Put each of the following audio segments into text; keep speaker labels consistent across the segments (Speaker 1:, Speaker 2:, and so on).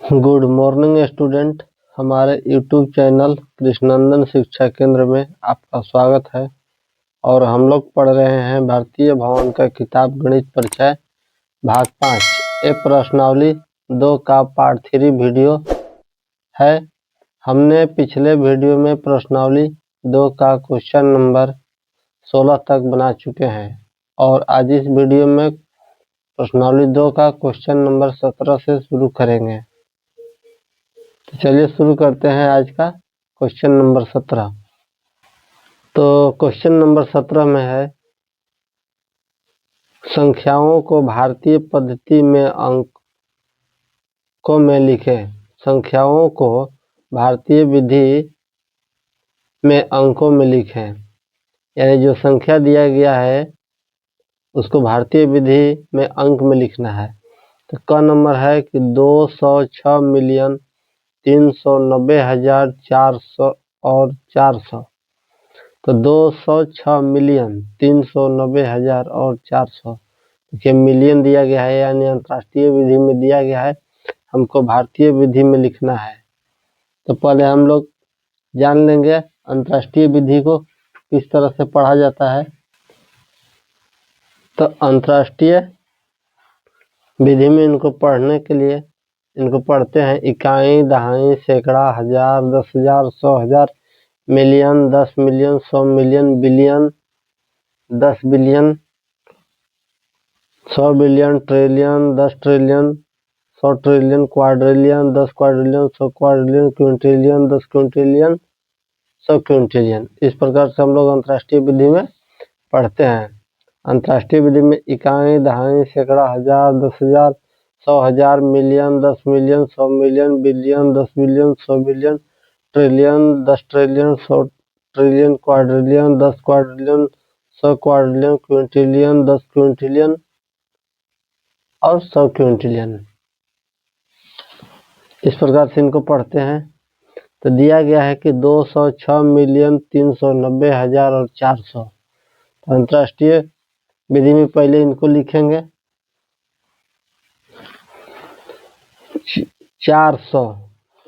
Speaker 1: Good morning student. हमारे YouTube channel Krishnanandan शिक्षा केंद्र में आपका स्वागत है और हम लोग पढ़ रहे हैं भारतीय भवन का किताब गणित परिचय भाग 5। ये प्रश्नावली 2 का पार्ट 3 वीडियो है। हमने पिछले वीडियो में प्रश्नावली 2 का क्वेश्चन नंबर 16 तक बना चुके हैं और आज इस वीडियो में प्रश्नावली 2 का क्वेश्चन नंबर 17 से शुरू करेंगे। तो चलिए शुरू करते हैं आज का क्वेश्चन नंबर 17। तो क्वेश्चन नंबर 17 में है, संख्याओं को भारतीय पद्धति में अंकों में लिखें। संख्याओं को भारतीय विधि में अंकों में लिखें, यानी जो संख्या दिया गया है उसको भारतीय विधि में अंक में लिखना है। तो क नंबर है कि 206,390,400 और 400। तो 206,390,000 और 400 देखिए मिलियन दिया गया है, यानी अंतर्राष्ट्रीय विधि में दिया गया है, हमको भारतीय विधि में लिखना है। तो पहले हम लोग जान लेंगे अंतर्राष्ट्रीय विधि को किस तरह से पढ़ा जाता है। तो अंतर्राष्ट्रीय विधि में इनको पढ़ने के लिए इनको पढ़ते हैं इकाई, दहाई, सैकड़ा, हजार, 10,000, 100,000, million, 10 million, 100 million, billion, 10 billion, 100 billion, trillion, 10 trillion, 100 trillion, quadrillion, 10 quadrillion, 100 quadrillion, quintillion, 10 quintillion, 100 quintillion. इस प्रकार से हम लोग अंतर्राष्ट्रीय विधि में पढ़ते हैं। अंतर्राष्ट्रीय विधि में इकाई, दहाई, सैकड़ा, हजार, 10,000, 100,000, million, 10 million, 100 million, billion, 10 billion, 100 billion, trillion, 10 trillion, 100 trillion, quadrillion, 10 quadrillion, 100 quadrillion, quintillion, 10 quintillion और 100 क्विंट्रिलियन। इस प्रकार से इनको पढ़ते हैं। तो दिया गया है कि 206,390,000 और 400। तो अंतर्राष्ट्रीय विधि में पहले इनको लिखेंगे 400।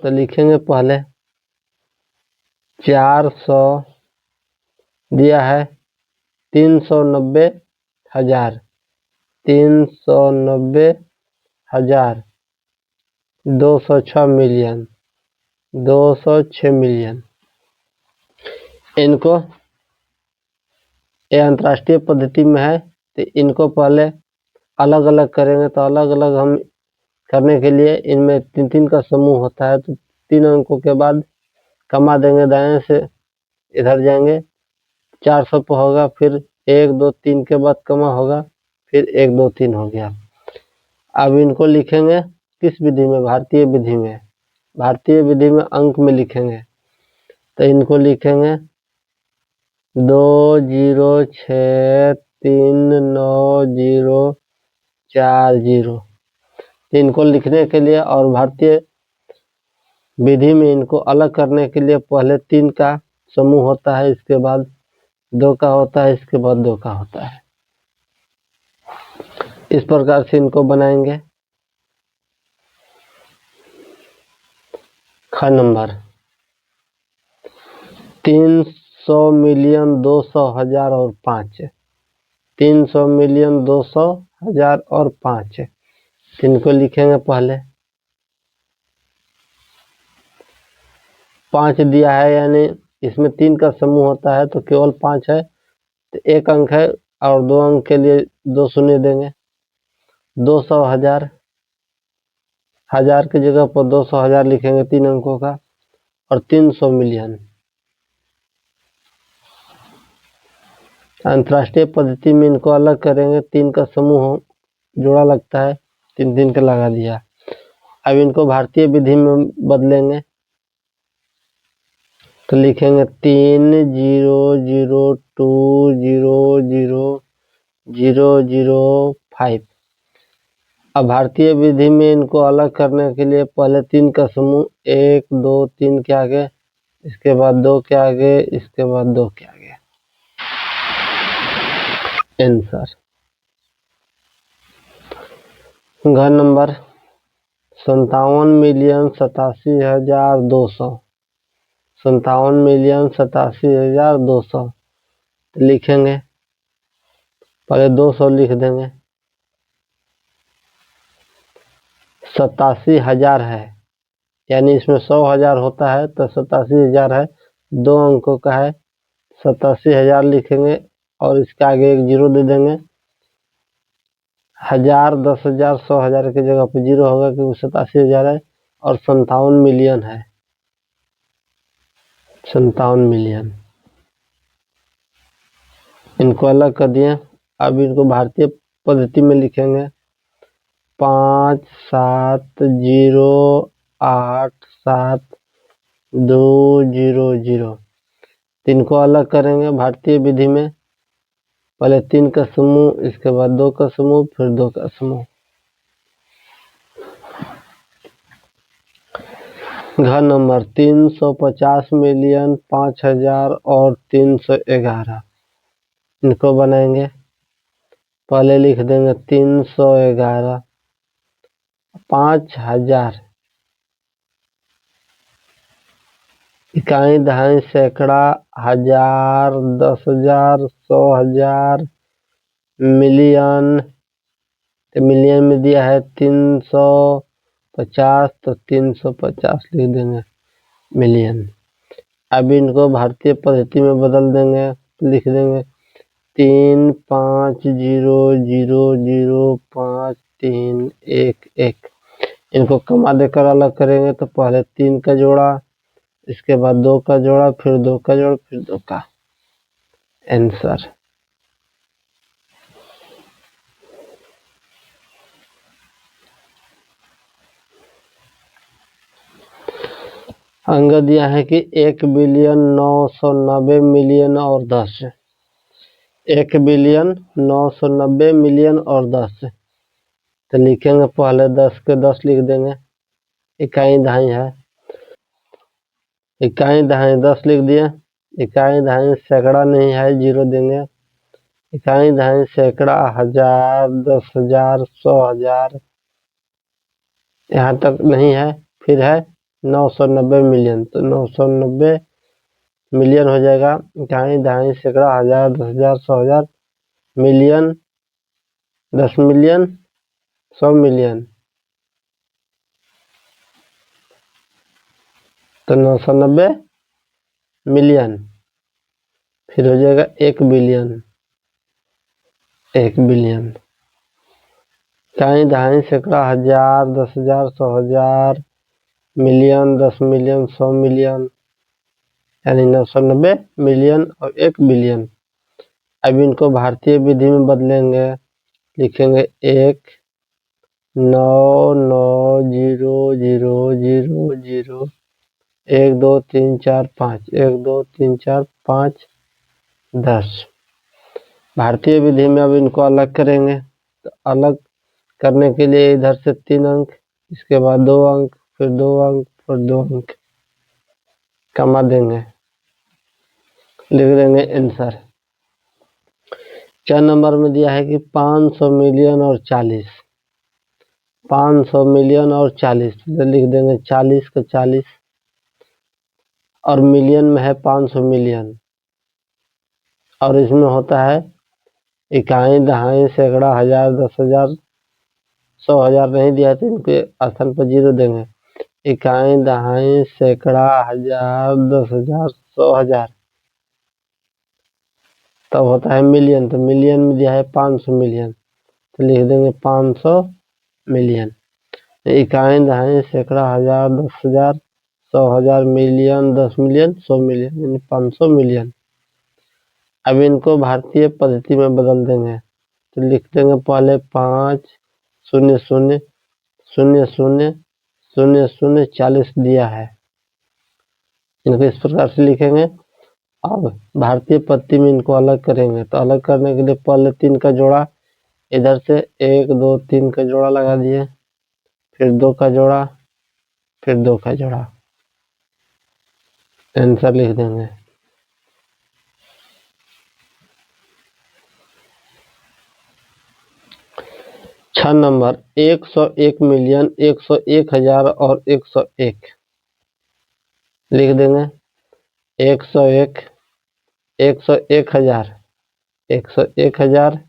Speaker 1: तो लिखेंगे पहले 400 दिया है 390,000, 390,000, 206 मिलियन, 206 मिलियन। इनको ये अंतर्राष्ट्रीय पद्धति में है, तो इनको पहले अलग अलग करेंगे। तो अलग अलग हम करने के लिए इनमें 3-3 का समूह होता है, तो 3 अंकों के बाद कमा देंगे, दाएं से इधर जाएंगे, 400 पर होगा, फिर 1 2 3 के बाद कमा होगा, फिर 1 2 3 हो गया। अब इनको लिखेंगे किस विधि में? भारतीय विधि में। भारतीय विधि में अंक में लिखेंगे। तो इनको लिखेंगे 206,390,40। इनको लिखने के लिए और भारतीय विधि में इनको अलग करने के लिए पहले 3 का समूह होता है, इसके बाद 2 का होता है, इसके बाद 2 का होता है। इस प्रकार से इनको बनाएंगे। ख नंबर 300 मिलियन, 200 हजार और 5। 300 मिलियन, 200 हजार और 5। इनको लिखेंगे पहले 5 दिया है, यानी इसमें 3 का समूह होता है, तो केवल 5 है, तो 1 अंक है और 2 अंक के लिए 2 शून्य देंगे। 200 हजार, हजार की जगह पर 200 हजार लिखेंगे 3 अंकों का, और 300 मिलियन। अंतर्राष्ट्रीय पद्धति में इनको अलग करेंगे, 3 का समूह जोड़ा लगता है, 3 का लगा दिया। अब इनको भारतीय विधि में बदलेंगे, तो लिखेंगे 3,0,0,2,0,0,0,0,5। अब भारतीय विधि में इनको अलग करने के लिए पहले 3 का समूह 1 2 3 के आगे, इसके बाद 2 के आगे, इसके बाद 2 के आगे। आंसर। घ नंबर 57,87,200। 57,87,200 लिखेंगे, पहले 200 लिख देंगे। 87,000 है, यानी इसमें 100,000 होता है तो 87,000 है, 2 अंकों का है। 87,000 लिखेंगे और इसके आगे एक जीरो दे देंगे। 1000, 10,000, 100,000 की जगह पे जीरो होगा क्योंकि 87,000 है। और 57 मिलियन है, 57 मिलियन। इनको अलग कर दिए। अब इनको भारतीय पद्धति में लिखेंगे। 5,7,0,8,7,2,0,0। 3 को अलग करेंगे भारतीय विधि में। पहले 3 का समूह, इसके बाद 2 का समूह, फिर 2 का समूह। घन नंबर 350,000,005,000 और 311। इनको बनाएंगे। पहले लिख देंगे 311, 5,000 इकाई, दहाई, सैकड़ा, हजार, 10,000, 100,000, मिलियन। तो मिलियन में दिया है 350, तो 350 लिख देंगे मिलियन। अब इनको भारतीय पद्धति में बदल देंगे, लिख देंगे 3,5,0,0,5,3,1,1। इनको कमा देकर अलग करेंगे तो पहले 3 का जोड़ा, इसके बाद 2 का जोड़ा, फिर 2 का जोड़ा, फिर 2 का। आंसर। अंक दिया है कि 1,990,000,000 और 10। 1,990,000,000 और 10। तो लिखेंगे पहले 10 के 10 लिख देंगे। इकाई दहाई है, इकाई दहाई 10 लिख दिए। इकाई दहाई सैकड़ा नहीं है, जीरो देंगे। इकाई दहाई सैकड़ा, हजार, 10,000, 100,000, यहाँ तक नहीं है। फिर है 990 मिलियन, तो 990 मिलियन हो जाएगा। इकाई दहाई सैकड़ा, हजार, 10,000, 100,000, मिलियन, 10 मिलियन, 100 मिलियन, तो 990 मिलियन। फिर हो जाएगा 1 बिलियन, 1 बिलियन। इकाई दहाई सैकड़ा, हजार, 10,000, 100,000, मिलियन, 10 मिलियन, 100 मिलियन, यानी 990 मिलियन और 1 बिलियन। अब इनको भारतीय विधि में बदलेंगे, लिखेंगे 1,9,9,0,0,0,0, 1 2 3 4 5, 1 2 3 4 5 10। भारतीय विधि में अब इनको अलग करेंगे, तो अलग करने के लिए इधर से 3 अंक, इसके बाद 2 अंक, फिर 2 अंक, फिर 2 अंक कमा देंगे, लिख देंगे आंसर। 4 नंबर में दिया है कि 500 मिलियन और 40। 500 मिलियन और 40, तो लिख देंगे 40 का 40, और मिलियन में है 500 मिलियन, और इसमें होता है इकाई दहाई सैकड़ा, हजार, 10,000, 100,000 नहीं दिया तो इनके स्थान पर जीरो देंगे। इकाई दहाई सैकड़ा, हजार, 10,000, 100,000, तब होता है मिलियन, तो मिलियन में दिया है 500 मिलियन, तो लिख देंगे 500 मिलियन। इकाई दहाई सैकड़ा, हजार, 10,000, 100,000, मिलियन, 10 मिलियन, 100 मिलियन, यानी 500 मिलियन। अब इनको भारतीय पद्धति में बदल देंगे, तो लिख देंगे पहले 5 0 0 0 0 0 0 40 दिया है। इनको इस प्रकार से लिखेंगे। अब भारतीय पद्धति में इनको अलग करेंगे, तो अलग करने के लिए पहले 3 का जोड़ा, इधर से 1 2 3 का जोड़ा लगा दिए, फिर 2 का जोड़ा, फिर 2 का जोड़ा, आंसर लिख देंगे। 6 नंबर 101 मिलियन 101,000 और 101 लिख देंगे। 101 101,000 101,000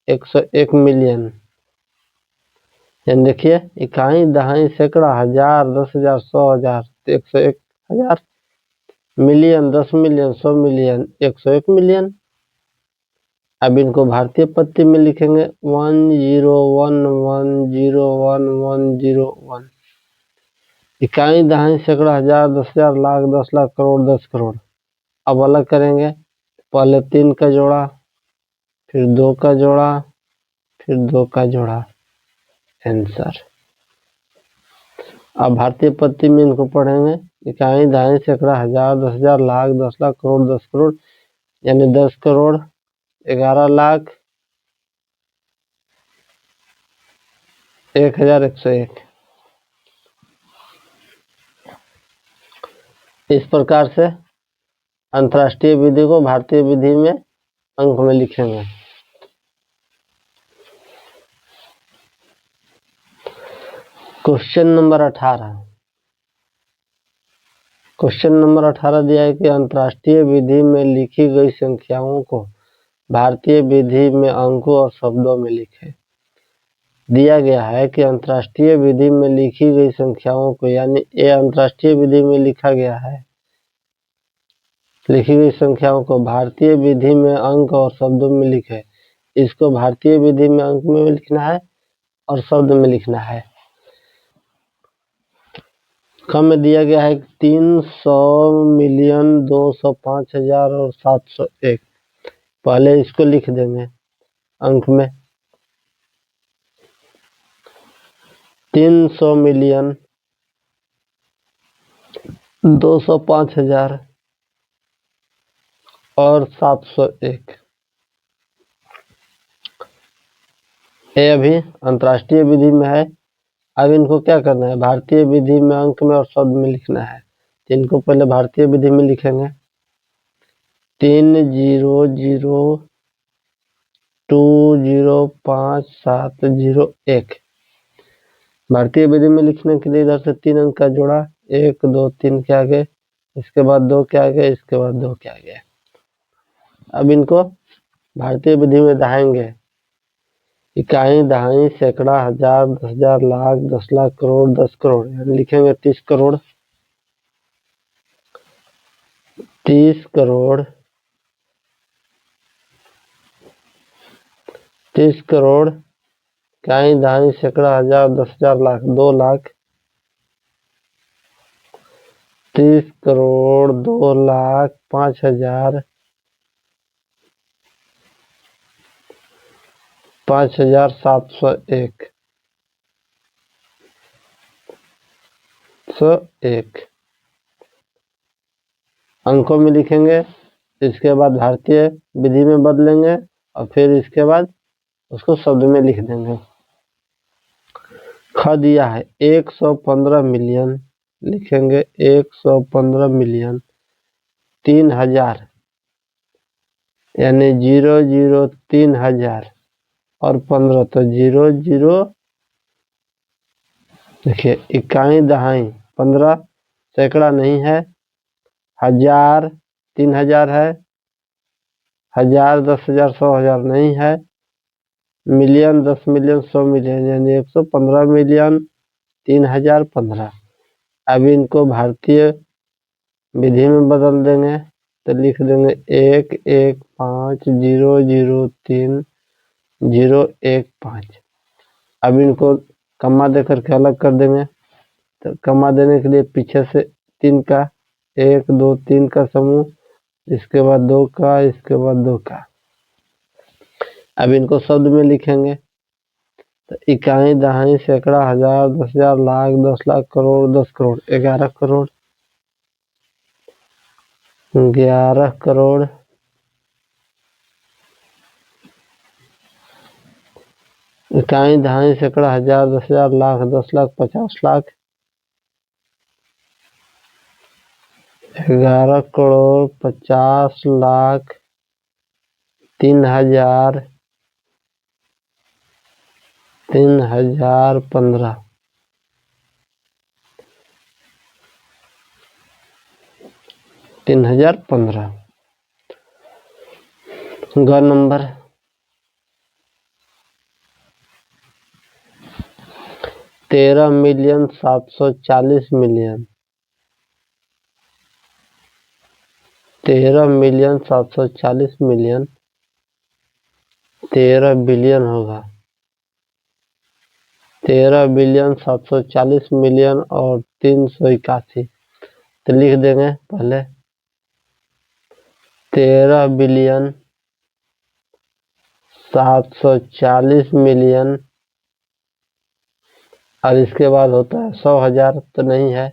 Speaker 1: 101 मिलियन। यानी देखिए इकाई दहाई सैकड़ा हजार 10,000 100,000 101,000 मिलियन 10 मिलियन 100 मिलियन 101 मिलियन। अब इनको भारतीय पत्ती में लिखेंगे 10111011101। इकाई दहाई सैकड़ा हजार 10,000 लाख 10 लाख करोड़ 10 करोड़। अब अलग करेंगे, पहले 3 का जोड़ा, फिर 2 का जोड़ा, फिर 2 का जोड़ा। आंसर। अब भारतीय पत्ती में इनको पढ़ेंगे इकाई दहाई सैकड़ा हजार 10,000 लाख 10 लाख करोड़ 10 करोड़। यानी 10 करोड़ 11 लाख 1,101। इस प्रकार से अंतर्राष्ट्रीय विधि को भारतीय विधि में अंक में लिखेंगे। Question number 18। क्वेश्चन नंबर 18 दिया है कि अंतर्राष्ट्रीय विधि में लिखी गई संख्याओं को भारतीय विधि में अंकों और शब्दों में लिखें। दिया गया है कि अंतर्राष्ट्रीय विधि में लिखी गई संख्याओं को, यानी ये अंतर्राष्ट्रीय विधि में लिखा गया है, लिखी गई संख्याओं को भारतीय विधि में अंक और शब्दों में लिखे। इसको भारतीय विधि में अंक में लिखना है और शब्द में लिखना है। कम में दिया गया है 300 मिलियन 205,000 और 701। पहले इसको लिख देंगे अंक में। 300 मिलियन 205,000 और 701। ये अभी अंतर्राष्ट्रीय विधि में है। अब इनको क्या करना है, भारतीय विधि में अंक में और शब्द में लिखना है। इनको पहले भारतीय विधि में लिखेंगे। 300205701। भारतीय विधि में लिखने के लिए इधर से 3 अंक का जोड़ा, 1 2 3 के आगे, इसके बाद 2 के आगे, इसके बाद 2 के आगे। अब इनको भारतीय विधि में दहाएंगे। इकाई दहाई सैकड़ा हजार 10,000 लाख 10 लाख करोड़ 10 करोड़। यानी लिखेंगे 30 करोड़ 30 करोड़ 30 करोड़। इकाई दहाई सैकड़ा हजार 10,000 लाख 2 लाख 30 करोड़ 2 लाख 5,000 5,701 101 अंकों में लिखेंगे। इसके बाद भारतीय विधि में बदलेंगे और फिर इसके बाद उसको शब्द में लिख देंगे। ख दिया है 115 मिलियन, लिखेंगे 115 मिलियन 3,000, यानी 00 3,000 और 15 तो 00। देखिए इकाई दहाई 15 सैकड़ा नहीं है, हजार 3,000 है, हजार 10,000 100,000 नहीं है, मिलियन 10 मिलियन 100 मिलियन, यानी 115 मिलियन 3,000 15। अब इनको भारतीय विधि में बदल देंगे तो लिख देंगे 115003015। अब इनको कम्मा देकर के अलग कर देंगे। तो कम्मा देने के लिए पीछे से 3 का 1 2 3 का समूह, इसके बाद 2 का, इसके बाद 2 का। अब इनको शब्द में लिखेंगे तो इकाई दहाई सैकड़ा हजार 10,000 लाख 10 लाख करोड़ 10 करोड़ 11 करोड़ 11 करोड़। इकाई दहाई सैकड़ा हजार 10,000 लाख 10 लाख 50 लाख 11 करोड़ 50 लाख 3,000 3015। 3015। ग नंबर 13,740,000,000। 13,740,000,000। 13 बिलियन होगा। 13,740,000,000 और 381। तो लिख देंगे पहले 13,740,000,000 और इसके बाद होता है 100,000 तो नहीं है,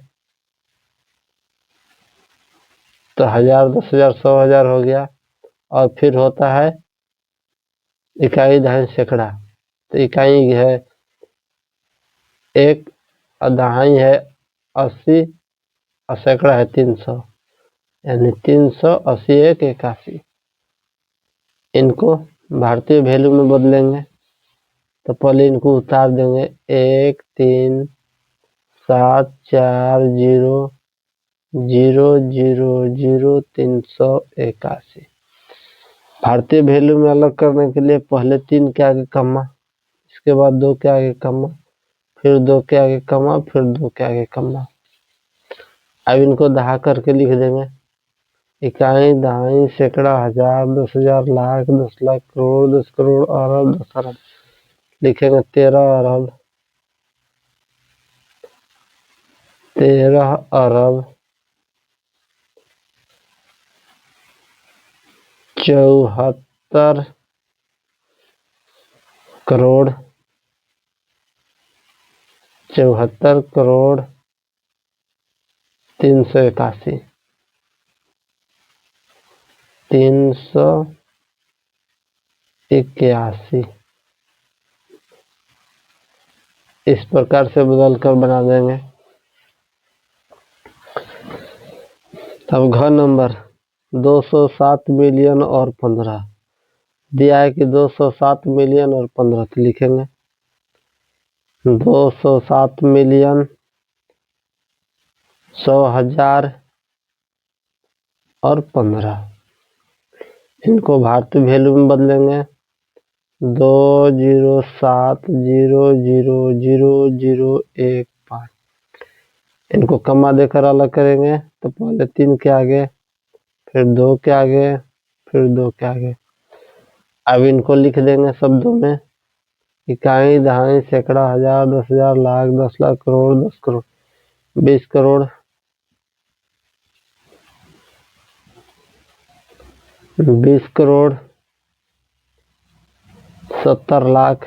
Speaker 1: तो 1000, 10,000, 100,000 हो गया। और फिर होता है इकाई, दहाई, सैकड़ा। तो इकाई है 1 और दहाई है 80 और सैकड़ा है 300, यानी 380, 1, 81। इनको भारतीय वैल्यू में बदलेंगे तो पहले इनको उतार देंगे 1,3,7,0,0,0,0,381। भारतीय वैल्यू में अलग करने के लिए पहले 3 के आगे कम्मा, इसके बाद 2 के आगे कम्मा, फिर 2 के आगे कम्मा, फिर 2 के आगे कम्मा। अब इनको दहा करके लिख देंगे इकाई, दहाई, सैकड़ा, 1000, 10,000, लाख, 10 लाख, करोड़, 10 करोड़, अरब, 10 अरब। लिखेंगे 13 अरब, 13 अरब 74 करोड़, 74 करोड़ 381। 381 इस प्रकार से बदल कर बना देंगे। अब घ नंबर 207 मिलियन और 15 दिया है कि 207 मिलियन और 15, तो लिखेंगे 207 मिलियन 100,000 और 15। इनको भारतीय वैल्यू में बदलेंगे 207,000,015। इनको कम्मा देकर अलग करेंगे तो पहले 3 के आगे, फिर 2 के आगे, फिर 2 के आगे। अब इनको लिख देंगे शब्दों में इकाई, दहाई, सैकड़ा, 1000, 10,000, लाख, 10 लाख, करोड़, 10 करोड़, 20 करोड़, 20 करोड़, 70 लाख,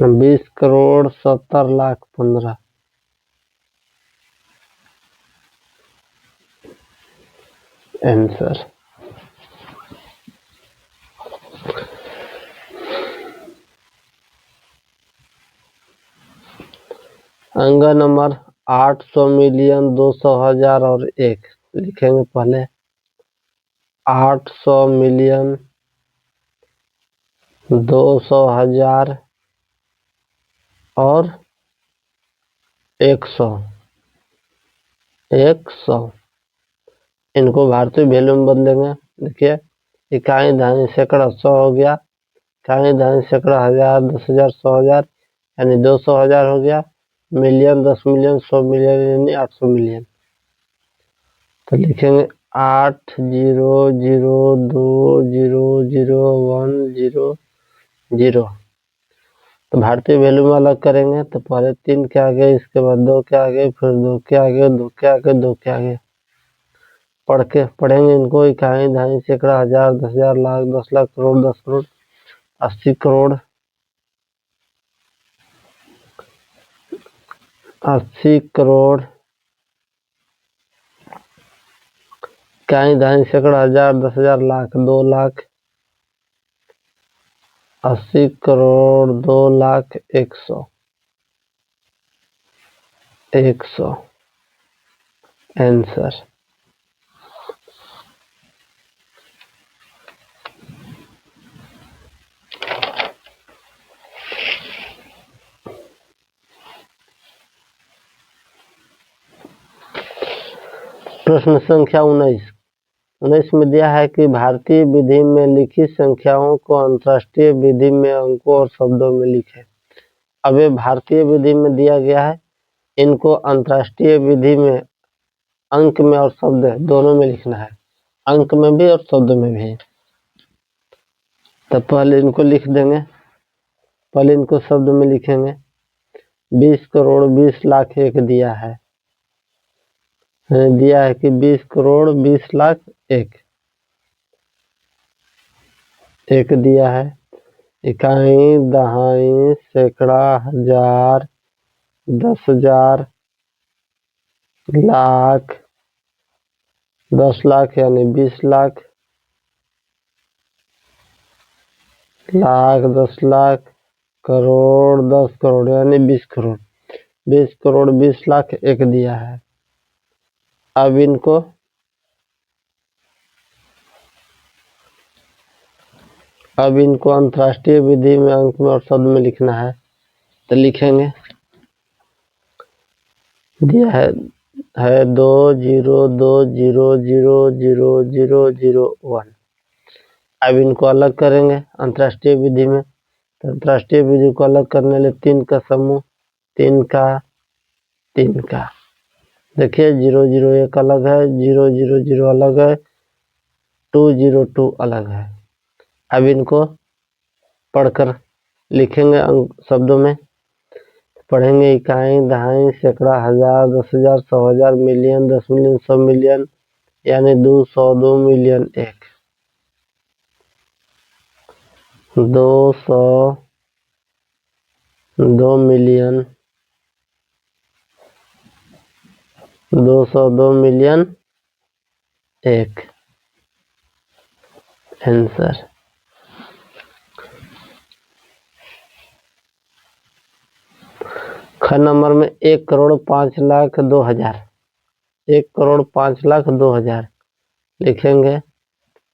Speaker 1: 20 करोड़ 70 लाख 15। आंसर। अंग नंबर 800 मिलियन 200,000 और 1। लिखेंगे पहले 800 मिलियन 200,000 और 100। 100 इनको भारतीय वैल्यू में बदलेंगे। देखिए इकाई, दहाई, सैकड़ा 100 हो गया, इकाई, दहाई, सैकड़ा, 1000, 10,000, 100,000 यानी 200,000 हो गया। मिलियन 10 मिलियन 100 मिलियन यानी 800 मिलियन। तो लिखेंगे 8,0,2,0,0,1,0,0। तो भारतीय वैल्यू में अलग करेंगे तो पहले 3 के आगे, इसके बाद 2 के आगे, फिर 2 के आगे, 2 के आगे, 2 के आगे। पढ़ेंगे इनको इकाई, दहाई, सैकड़ा, 1000, 10,000, लाख, 10 लाख, करोड़, 10 करोड़, 80 करोड़, 80 करोड़, इकाई, दहाई, सैकड़ा, 1000, 10,000, लाख, 2 लाख, 80 करोड़, 2 लाख, 100। 100 आंसर। प्रश्न संख्या 19 में दिया है कि भारतीय विधि में लिखी संख्याओं को अंतर्राष्ट्रीय विधि में अंकों और शब्दों में लिखें। अब ये भारतीय विधि में दिया गया है, इनको अंतर्राष्ट्रीय विधि में अंक में और शब्द दोनों में लिखना है, अंक में भी और शब्द में भी। तो पहले इनको लिख देंगे, पहले इनको शब्द में लिखेंगे। 20 करोड़ 20 लाख एक दिया है कि 20 करोड़ 20 लाख एक दिया है। इकाई, दहाई, सैकड़ा, हजार, 10,000, लाख, 10 लाख यानी 20 लाख, लाख 10 लाख, करोड़ 10 करोड़ यानी 20 करोड़। 20 करोड़ 20 लाख एक दिया है। अब इनको अंतर्राष्ट्रीय विधि में अंक में और शब्द में लिखना है। तो लिखेंगे, दिया है 2,0,2,0,0,0,0,0,1। अब इनको अलग करेंगे अंतर्राष्ट्रीय विधि में। तो अंतर्राष्ट्रीय विधि को अलग करने लिए 3 का समूह, 3 का 3 का। देखिए 0,0,1 अलग है, 0,0,0 अलग है, 2,0,2 अलग है। अब इनको पढ़कर लिखेंगे शब्दों में। पढ़ेंगे इकाई, दहाई, सैकड़ा, हजार, 10,000, 100,000, मिलियन, 10 मिलियन, 100 मिलियन यानी 200, 2 मिलियन 1, 200, 2 मिलियन, 200, 2 मिलियन 1 आंसर। ख नंबर में 1,05,02,000, 1,05,02,000 लिखेंगे।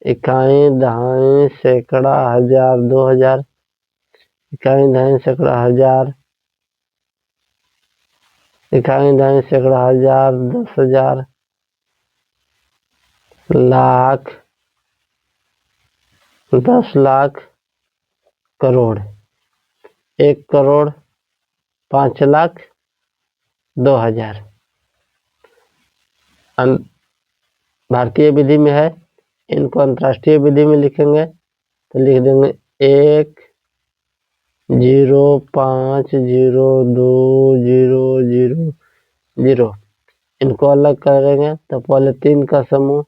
Speaker 1: इकाई, दहाई, सैकड़ा, हजार, 2,000, इकाई, दहाई, सैकड़ा, हजार, इकाई, दहाई, सैकड़ा, हजार, 10,000, लाख, 10 लाख, करोड़, 1,05,02,000। भारतीय विधि में है, इनको अंतर्राष्ट्रीय विधि में लिखेंगे। तो लिख देंगे 1,05,02,0,0,0। इनको अलग करेंगे तो पहले 3 का समूह,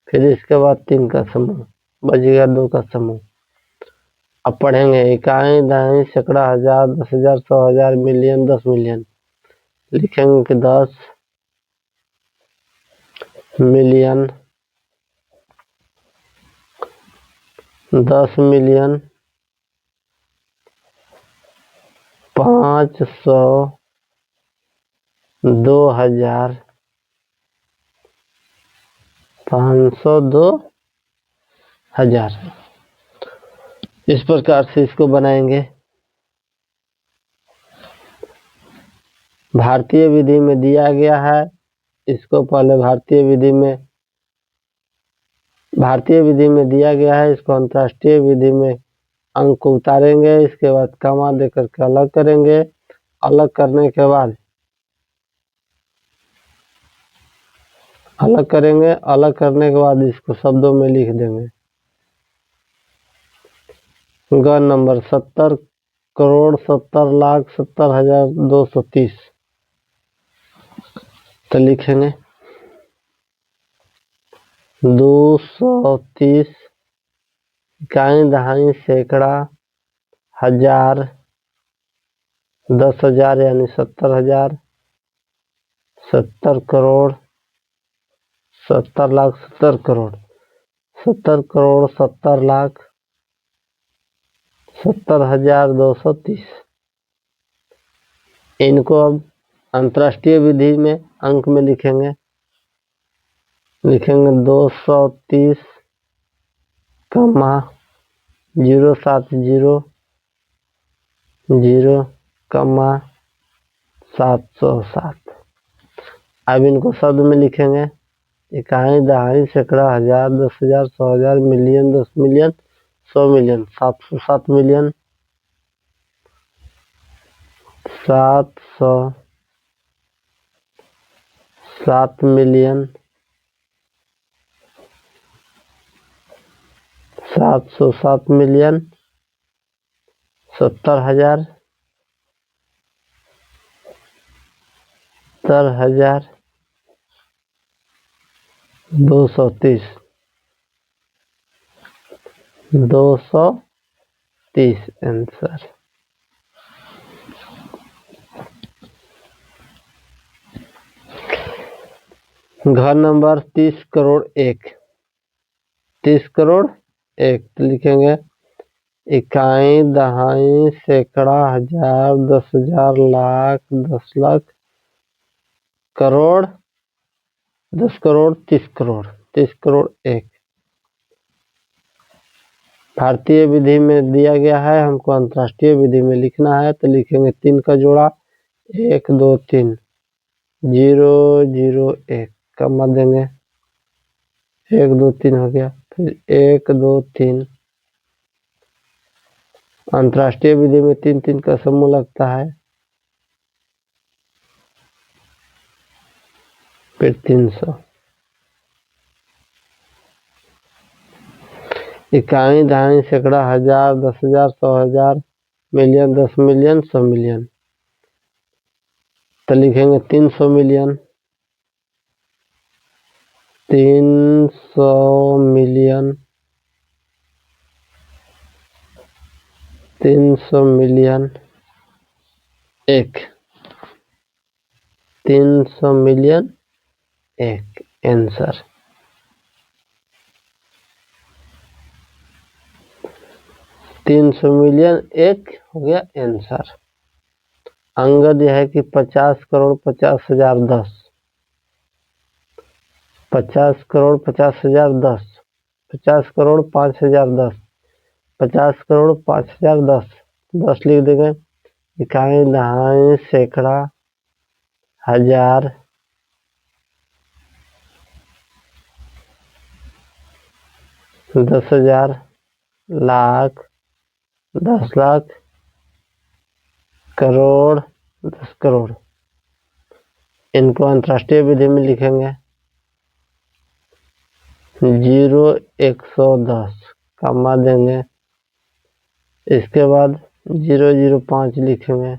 Speaker 1: फिर इसके बाद 3 का समूह, बच गया 2 का समूह। अब पढ़ेंगे इकाई, दहाई, सैकड़ा, हजार, 10,000, 100,000, मिलियन, 10 मिलियन। लिखेंगे कि 10 मिलियन, 10 मिलियन, 500, 2,000, 500, 2,000। इस प्रकार से इसको बनाएंगे। भारतीय विधि में दिया गया है, इसको पहले भारतीय विधि में दिया गया है, इसको अंतर्राष्ट्रीय विधि में अंक को उतारेंगे। इसके बाद कमा देकर के अलग करेंगे। अलग करने के बाद इसको शब्दों में लिख देंगे। ग नंबर 70,70,70,70,230। तो लिखेंगे 230, इकाई, दहाई, सैकड़ा, हजार, 10,000 यानी 70,000, 70 करोड़, 70 लाख, 70 करोड़, 70 करोड़, 70 लाख, 70,230। इनको अब अंतर्राष्ट्रीय विधि में अंक में लिखेंगे। 230, 070, 0, 707। अब इनको शब्द में लिखेंगे। इकाई, दहाई, सैकड़ा, हजार, 10,000, 100,000, million, 10 million, 100 million, 707 million, 707 million, 707 million, 70,000, 70,000, 230, 230 answer. घर नंबर 30 करोड़ 1, 30 करोड़ 1 लिखेंगे। इकाई, दहाई, सैकड़ा, हजार, 10,000, लाख, 10 लाख, करोड़, 10 करोड़, 30 करोड़, 30 करोड़ 1। भारतीय विधि में दिया गया है, हमको अंतर्राष्ट्रीय विधि में लिखना है, तो लिखेंगे 3 का जोड़ा 1 2 3, 0 0 1 कमा देंगे, 1 2 3 हो गया, फिर 1 2 3। अंतर्राष्ट्रीय विधि में 3 3 का समूह लगता है, फिर 300। इकाई, दहाई, सैकड़ा, हजार, 10,000, 100,000, मिलियन, 10 मिलियन, 100 मिलियन, तो लिखेंगे 300 million, 300 million, 300 million 1, 300 million 1 answer. $300 million 1 हो गया आंसर। अंगद यह है कि 50 करोड़ 50,000 10, 50 करोड़ 50,000 10, 50 करोड़ 5,000 10, 50 करोड़ 5,000 10, 10 लिख देंगे। इकाई, दहाई, सैकड़ा, हजार, 10,000, लाख, 10 लाख, करोड़, 10 करोड़। इनको अंतर्राष्ट्रीय विधि में लिखेंगे 0 110 कमा देंगे, इसके बाद 005 लिखेंगे,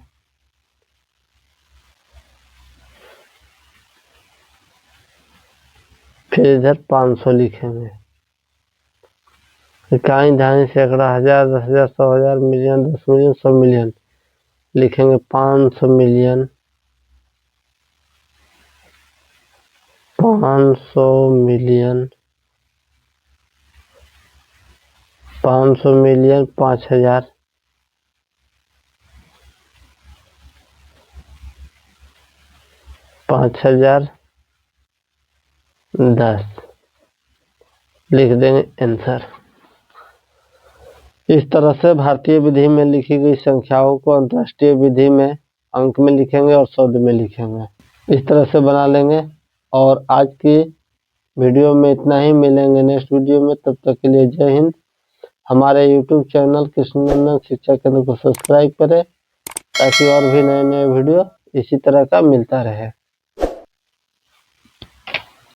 Speaker 1: फिर इधर 500 लिखेंगे। इकाई, दहाई, सैकड़ा, हजार, 10,000, 100,000, मिलियन, 10 मिलियन, 100 मिलियन, लिखेंगे 500 मिलियन, 500 मिलियन, 500 मिलियन 5,000, 5,000 10 लिख देंगे आंसर। इस तरह से भारतीय विधि में लिखी गई संख्याओं को अंतर्राष्ट्रीय विधि में अंक में लिखेंगे और शब्द में लिखेंगे, इस तरह से बना लेंगे। और आज की वीडियो में इतना ही, मिलेंगे नेक्स्ट वीडियो में, तब तक के लिए जय हिंद। हमारे YouTube चैनल कृष्णनंदन शिक्षा केंद्र को सब्सक्राइब करें ताकि और भी नए नए वीडियो इसी तरह का मिलता रहे।